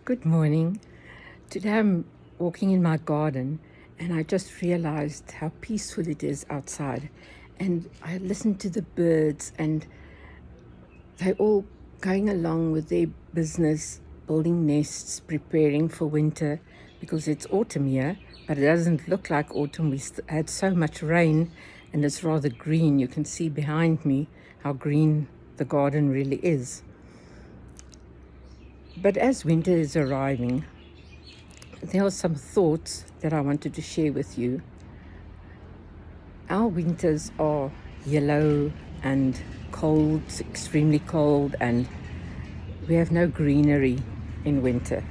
Good morning. Today I'm walking in my garden and I just realized how peaceful it is outside. And I listened to the birds and they're all going along with their business, building nests, preparing for winter because it's autumn here, but it doesn't look like autumn. We had so much rain and it's rather green. You can see behind me how green the garden really is. But as winter is arriving, there are some thoughts that I wanted to share with you. Our winters are yellow and cold, extremely cold, and we have no greenery in winter.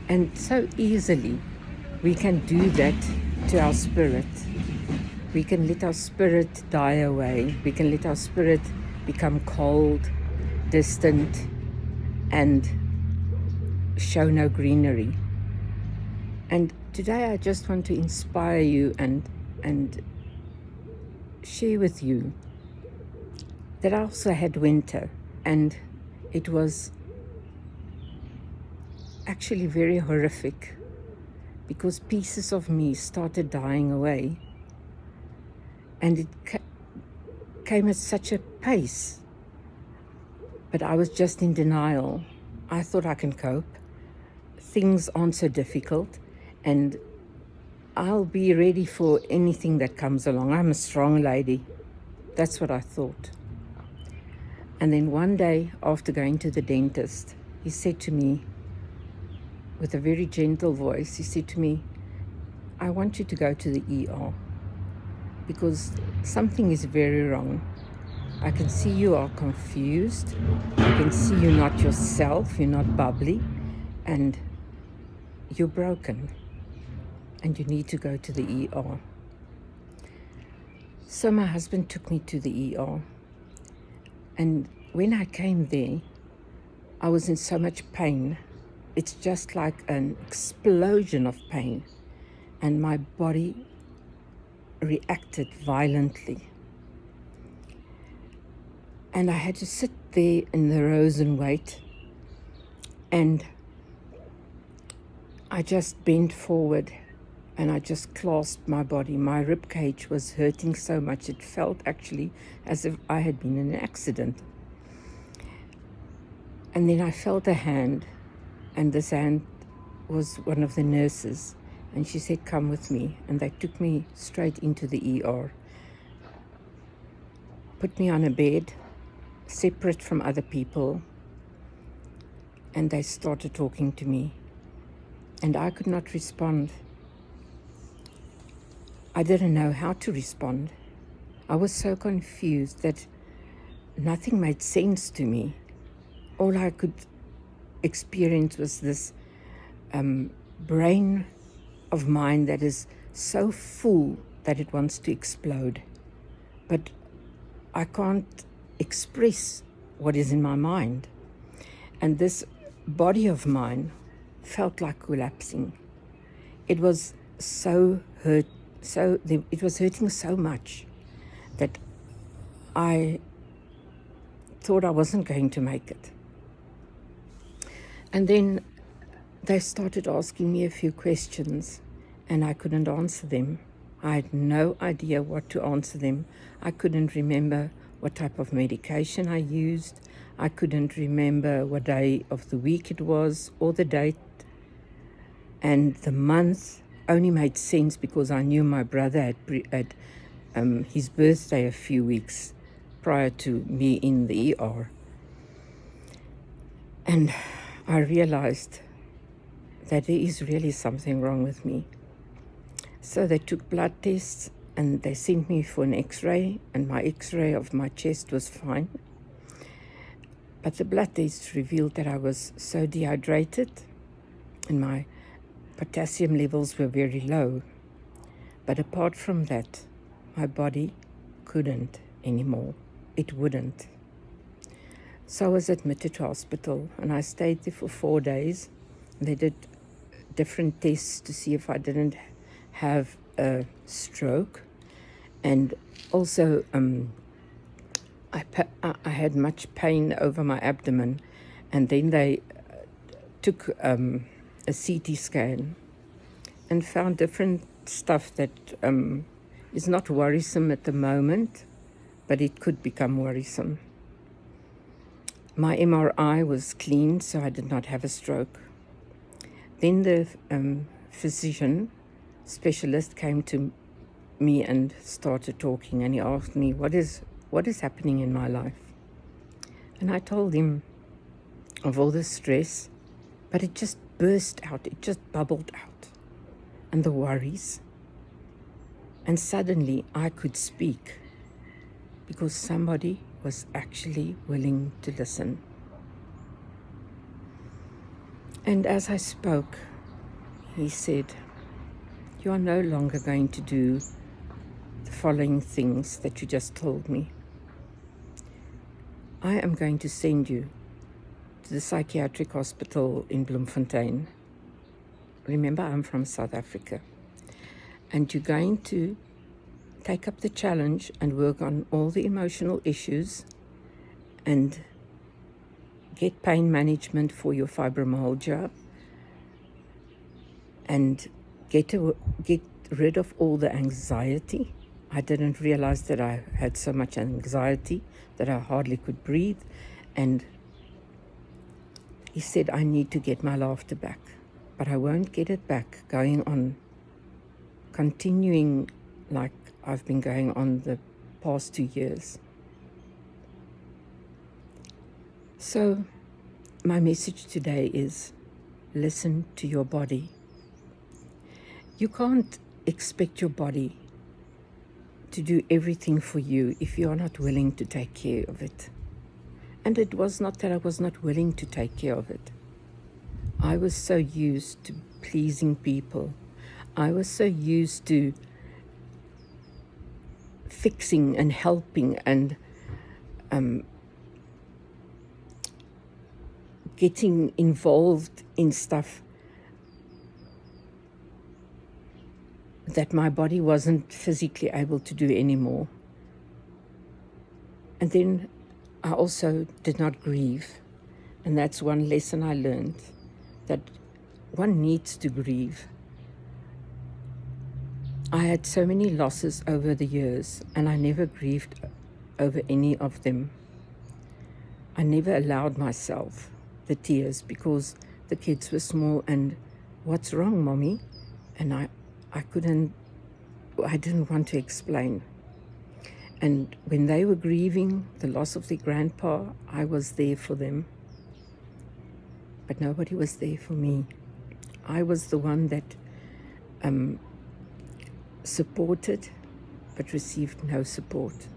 And so easily we can do that to our spirit. We can let our spirit die away. We can let our spirit become cold, distant, and show no greenery. And today I just want to inspire you and share with you that I also had winter, and it was actually very horrific because pieces of me started dying away, and it came at such a pace. But I was just in denial. I thought I can cope. Things aren't so difficult, and I'll be ready for anything that comes along. I'm a strong lady. That's what I thought. And then one day, after going to the dentist, he said to me, with a very gentle voice, he said to me, I want you to go to the ER because something is very wrong. I can see you are confused. I can see you're not yourself. You're not bubbly. And you're broken. And you need to go to the ER. So my husband took me to the ER. And when I came there, I was in so much pain. It's just like an explosion of pain. And my body reacted violently. And I had to sit there in the rows and wait. And I just bent forward and I just clasped my body. My rib cage was hurting so much. It felt actually as if I had been in an accident. And then I felt a hand, and this hand was one of the nurses. And she said, come with me. And they took me straight into the ER. Put me on a bed, separate from other people. And they started talking to me. And I could not respond. I didn't know how to respond. I was so confused that nothing made sense to me. All I could experience was this brain of mine that is so full that it wants to explode. But I can't express what is in my mind. And this body of mine felt like collapsing. It was so hurt, it was hurting so much that I thought I wasn't going to make it. And then they started asking me a few questions, and I couldn't answer them. I had no idea what to answer them. I couldn't remember what type of medication I used. I couldn't remember what day of the week it was or the date. And the month only made sense because I knew my brother had his birthday a few weeks prior to me in the ER. And I realized that there is really something wrong with me. So they took blood tests and they sent me for an x-ray, and my x-ray of my chest was fine. But the blood tests revealed that I was so dehydrated and my potassium levels were very low. But apart from that, my body couldn't anymore. It wouldn't. So I was admitted to hospital, and I stayed there for 4 days. They did different tests to see if I didn't have a stroke. And also I had much pain over my abdomen. And then they took a CT scan and found different stuff that is not worrisome at the moment, but it could become worrisome. My MRI was clean, so I did not have a stroke. Then the physician specialist came to me and started talking, and he asked me, what is happening in my life? And I told him of all the stress, but it just burst out, it just bubbled out, and the worries. And suddenly I could speak because somebody was actually willing to listen. And as I spoke, he said, you are no longer going to do the following things that you just told me. I am going to send you to the psychiatric hospital in Bloemfontein. Remember, I'm from South Africa. And you're going to take up the challenge and work on all the emotional issues and get pain management for your fibromyalgia and get rid of all the anxiety. I didn't realize that I had so much anxiety that I hardly could breathe. And he said, I need to get my laughter back, but I won't get it back going on, continuing like I've been going on the past 2 years. So my message today is, listen to your body. You can't expect your body to do everything for you if you are not willing to take care of it. And it was not that I was not willing to take care of it. I was so used to pleasing people. I was so used to fixing and helping and getting involved in stuff that my body wasn't physically able to do anymore. And then I also did not grieve. And that's one lesson I learned, that one needs to grieve. I had so many losses over the years, and I never grieved over any of them. I never allowed myself the tears because the kids were small and, what's wrong, Mommy? And I didn't want to explain. And when they were grieving the loss of their grandpa, I was there for them. But nobody was there for me. I was the one that supported but received no support.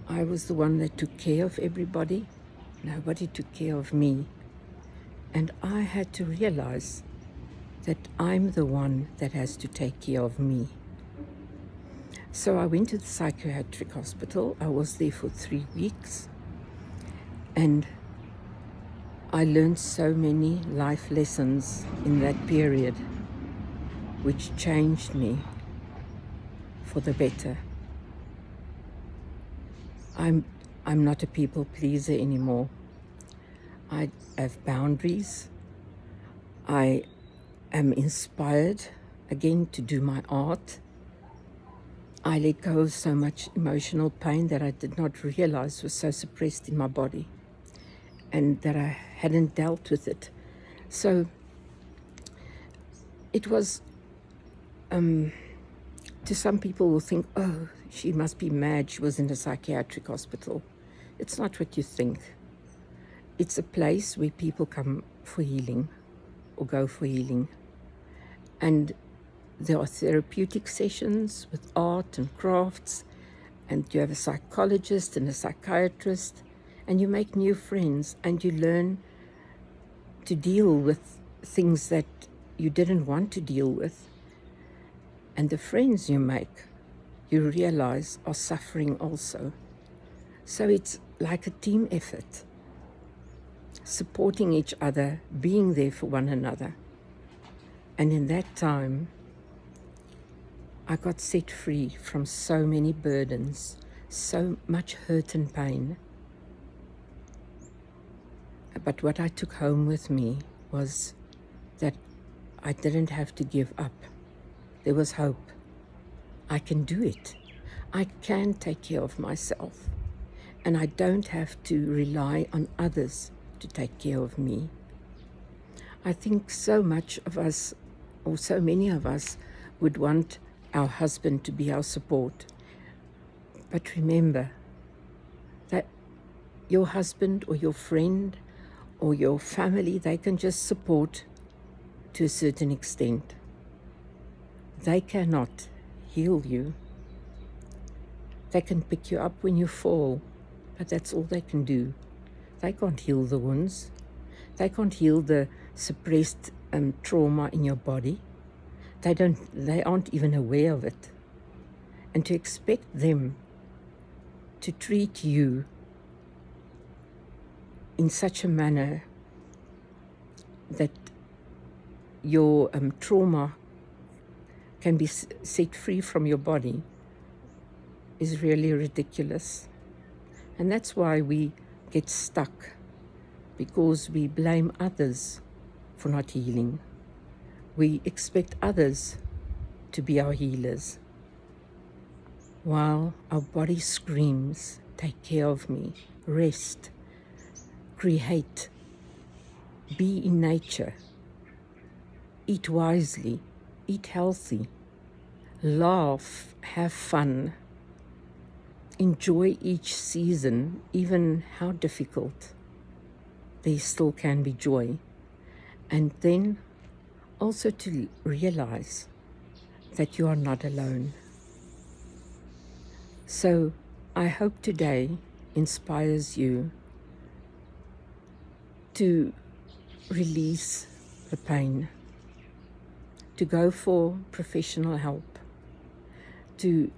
I was the one that took care of everybody. Nobody took care of me. And I had to realize that I'm the one that has to take care of me. So I went to the psychiatric hospital. I was there for 3 weeks. And I learned so many life lessons in that period, which changed me for the better. I'm not a people pleaser anymore. I have boundaries. I am inspired again to do my art. I let go of so much emotional pain that I did not realize was so suppressed in my body and that I hadn't dealt with it. So it was, to some people will think, oh, she must be mad, she was in a psychiatric hospital. It's not what you think. It's a place where people come for healing or go for healing. And there are therapeutic sessions with art and crafts, and you have a psychologist and a psychiatrist, and you make new friends, and you learn to deal with things that you didn't want to deal with. And the friends you make, you realize, are suffering also. So it's like a team effort, supporting each other, being there for one another. And in that time, I got set free from so many burdens, so much hurt and pain. But what I took home with me was that I didn't have to give up. There was hope. I can do it. I can take care of myself. And I don't have to rely on others to take care of me. I think so much of us, or so many of us, would want our husband to be our support. But remember that your husband or your friend or your family, they can just support to a certain extent. They cannot heal you. They can pick you up when you fall, but that's all they can do. They can't heal the wounds. They can't heal the suppressed trauma in your body. They aren't even aware of it. And to expect them to treat you in such a manner that your trauma can be set free from your body is really ridiculous. And that's why we get stuck, because we blame others for not healing. We expect others to be our healers, while our body screams, take care of me, rest, create, be in nature, eat wisely, eat healthy, laugh, have fun, enjoy each season, even how difficult. There still can be joy. And then also to realize that you are not alone. So I hope today inspires you to release the pain, to go for professional help, to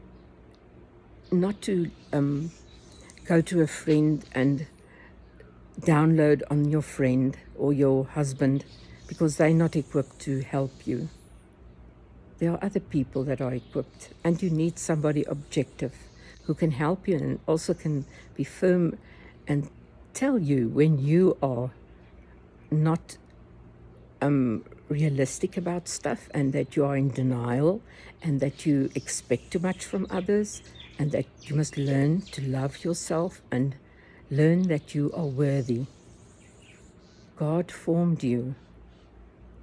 not to go to a friend and download on your friend or your husband, because they're not equipped to help you. There are other people that are equipped, and you need somebody objective who can help you and also can be firm and tell you when you are not realistic about stuff, and that you are in denial, and that you expect too much from others, and that you must learn to love yourself and learn that you are worthy. God formed you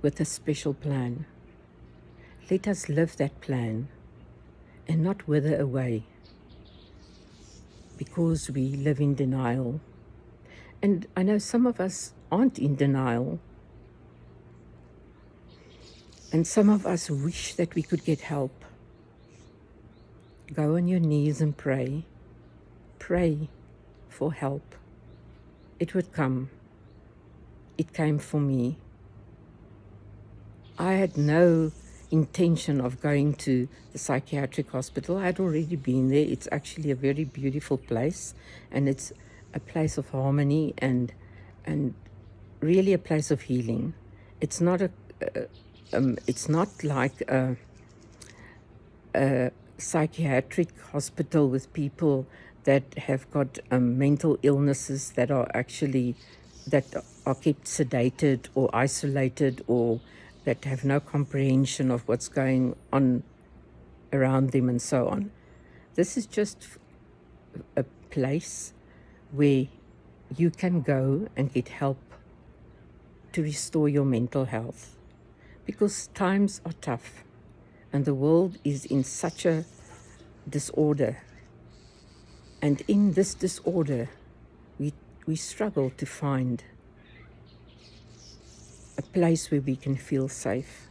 with a special plan. Let us live that plan and not wither away because we live in denial. And I know some of us aren't in denial, and some of us wish that we could get help. Go on your knees and pray. Pray for help. It would come. It came for me. I had no intention of going to the psychiatric hospital. I had already been there. It's actually a very beautiful place, and it's a place of harmony and really a place of healing. It's not it's not like a psychiatric hospital with people that have got mental illnesses that are kept sedated or isolated, or that have no comprehension of what's going on around them and so on. This is just a place where you can go and get help to restore your mental health, because times are tough and the world is in such a disorder. And in this disorder, we struggle to find a place where we can feel safe.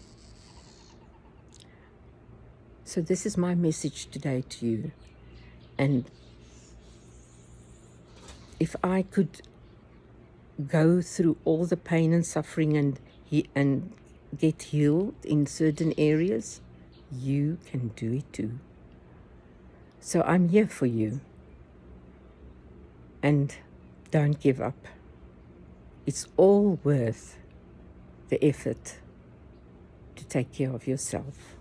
So this is my message today to you. And if I could go through all the pain and suffering and get healed in certain areas, you can do it too. So I'm here for you. And don't give up. It's all worth the effort to take care of yourself.